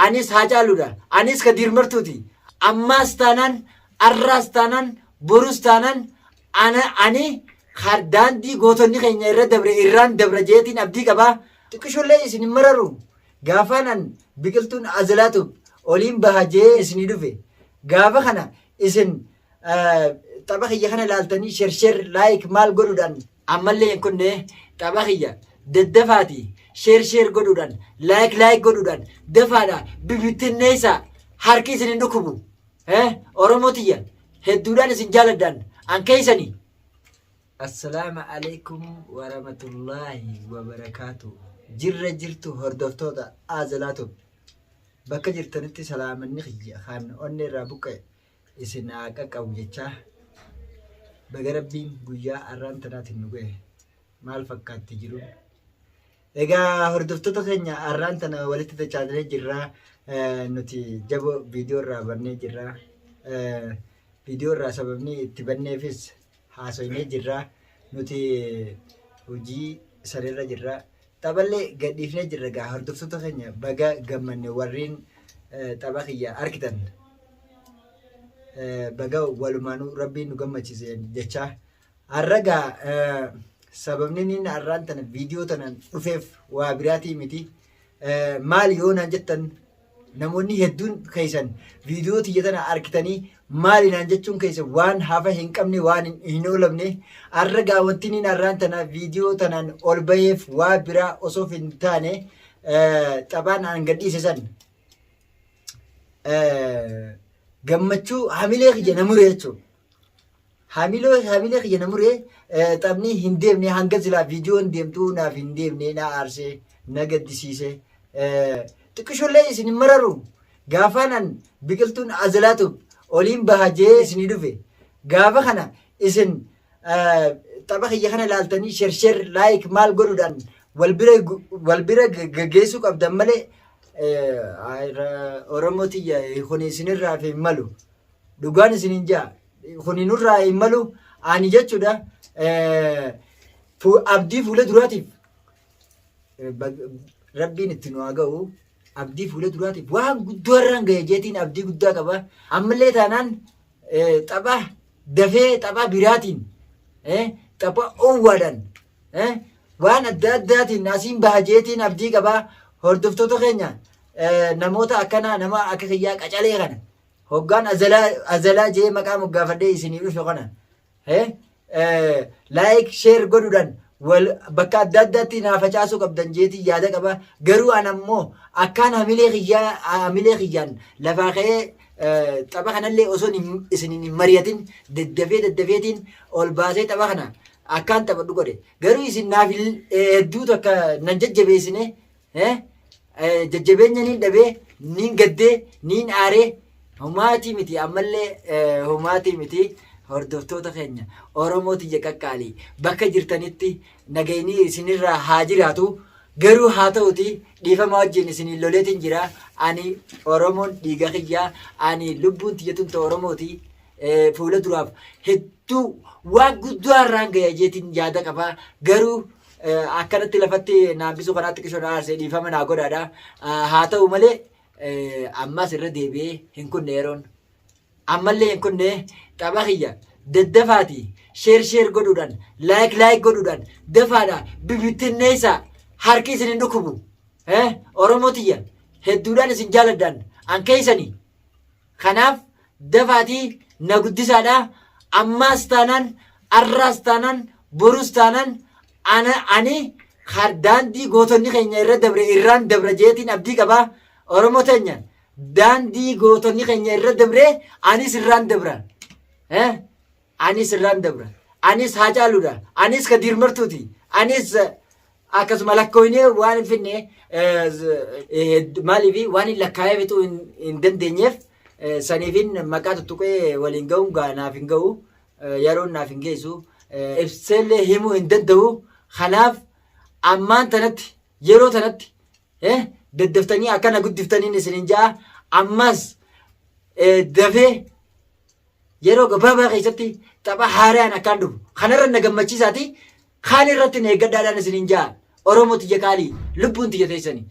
anis Haacaaluudha, anis Kadir Martuuti. Ammaas taanaan, arraas taanaan, borus taanaan ani daandii gootonni keenya irra dabre irraan dabra jeetiin abdii qabaa. Xiqqishoollee isin hin mararu. Gaafaanan biqiltuun azalaatu oliin baha jee isinii dhufe. Gaafa kana isin tapha kiyya kana ilaaltanii sheer laayik maal godhuudhaan ammallee hin kunne tapha kiyya daddafaati sheer godhuudhaan laayik godhuudhaan dafaadha bibittinneessa harki isin hin dhukubu. Oromoo tiyya hedduudhaan isin jaaladhaan an keeysanii. Assalaamu alaikum warahmatullaahi wabarakaatu. Jirra jirtu hordoftoota azalaatu bakka jirtanitti salaamanni kiyya kan onni irraa buqqe isin qaqqabu jechaa baga rabbiin guyyaa arraan tanaatiin nu ga'e maal fakkaatti jiru. Egaa hordoftoota keenya arraan tana walitti tachaajilee jirraa nuti jabo viidiyoo irraa bannee jirraa. Viidiyoo irraa sababni itti banneefis haasoynee jirraa nuti hojii sanirra jirraa. Taphallee gadhiifnee jirra gaa hordoftoota keenya baga gammanne warreen tapha kiyya argitan baga walumaanuu rabbiin nu gammachiise jechaa. Har'a gaa sababni inni arraan tana viidiyoo tanaan dhufeef waa biraatii miti. Maal yoo naan jettan namoonni hedduun keessan viidiyoo tiyya tana argitanii maali naan jechuun keessa waan hafa hin qabne waan hin oolamne. Har'a gaa wanti inni arraan tana viidiyoo tanaan ol baheef waa biraa osoo hin taane taphaan aan gadhiise san gammachuu hamilee kiyya namuree jechuudha. Hamilee kiyya namuree taphni hin deemne hanga silaa viidiyoon deemtuu naaf hin deemne na aarsee na gaddisiise. Xiqqishoollee isin hin mararu. Gaafaanan biqiltuun azalaatu oliin baha jee isinii dhufe. Gaafa kana isin tapha kiyya kana ilaaltanii sheer laayik maal godhuudhaan wal bira gaggeessuu qabdan malee Oromoo tiyya kun isinirraa hin malu. Dhugaan isin hin jaa. Kun nurraa hin malu ani jechuudha. Abdii fuula duraatiif rabbiin itti nu haa ga'u. Abdii fuula duraatiif waan guddoo irraan ga'e jeetiin abdii guddaa qaba. Ammallee taanaan tapha dafee tapha biraatiin tapha oowwaadhaan waan adda addaatiin asiin baha jeetiin abdii qaba. Hordoftoota keenya namoota akkanaa nama akka kiyyaa qacalee kana hoggaan azalaa jee maqaa moggaafadhee isinii dhufe kana laayik sheer godhuudhaan bakka adda addaatti naa facaasuu qabdan jeetii yaada qaba. Garuu an ammoo akkaan hamilee kiyyaan lafaa ka'ee tapha kanallee osoo isin hin mari'atin daddafeetiin ol baasee tapha kana akkaan taphadhu godhe. Garuu isin naaf hedduutu akka nan jajjabeessine jajjabeenya niin dhabee niin gaddee niin aaree homaatii miti ammallee homaatii miti. Hordoftoota keenya Oromoo tiyya qaqqaalii bakka jirtanitti nagayni isinirraa haa jiraatu. Garuu haa ta'uti dhiifama wajjin isin loleetiin jira. Ani Oromoon dhiiga kiyyaa ani lubbuun tiyyatuun ta'u Oromooti. Fuula duraaf hedduu waan guddaa irraan ga'e jeetiin yaada qaba. Garuu akkanatti lafatti naambisuu kanaatti qishoon aarsee dhiifama naa godhaadha. Haa ta'u malee ammas irra deebi'ee hin kunne yeroon. Ammallee hin kunne tapha kiyya daddafaati sheer godhuudhaan laayik godhuudhaan dafaadha bibittinneessa harki isin hin dhukubu. Oromoo tiyya hedduudhaan isin jaaladhaan an keeysanii. Kanaaf dafaatii na guddisaadha. Ammaas taanaan arraas taanaan borus taanaan ani daandii gootonni keenya irraan dabra jeetiin abdii qabaa. Oromoo teenya daandii gootonni keenya irra dabree anis irraan dabra. Anis irraan dabra. Anis Haacaaluudha. Anis Kadir Martuuti. Anis akkasuma lakkooynee waan hin finne maaliif waan hin lakkaa'ee bituu hin dandeenyeef saniifin maqaa tuttuqee waliin ga'uun naaf hin ga'u. Yeroon naaf hin geessu. Ibseellee himuu hin danda'u. Kanaaf ammaan tanatti yeroo tanatti daddaftanii akkana guddiftaniin isin hin ja'a. Ammas dafee yeroo gabaabaa keessatti tapha haaraan akkaan dhufu kanarra na gammachiisaati. Kaan irratti na eeggadhaadhaan isin hin ja'a. Oromoo tiyya qaalii lubbuun tiyya teessanii.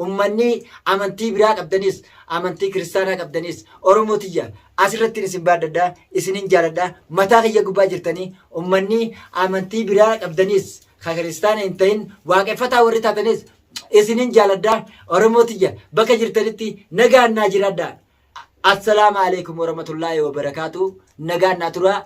Ummanni amantii biraa qabdanis amantii kiristaanaa qabdanis Oromoo tiyya asirratti isin baadadhaa isinin jaaladhaa mataa kiyya gubbaa jirtanii ummanni amantii biraa qabdanis ka kiristaana hin ta'in waaqeffataa warri taatanis isinin jaaladhaa Oromoo tiyya bakka jirtanitti nagaan naa jiraadhaa. Assalaamu alaikum warahmatullahi wabarakatuh. Nagaan naa turaa.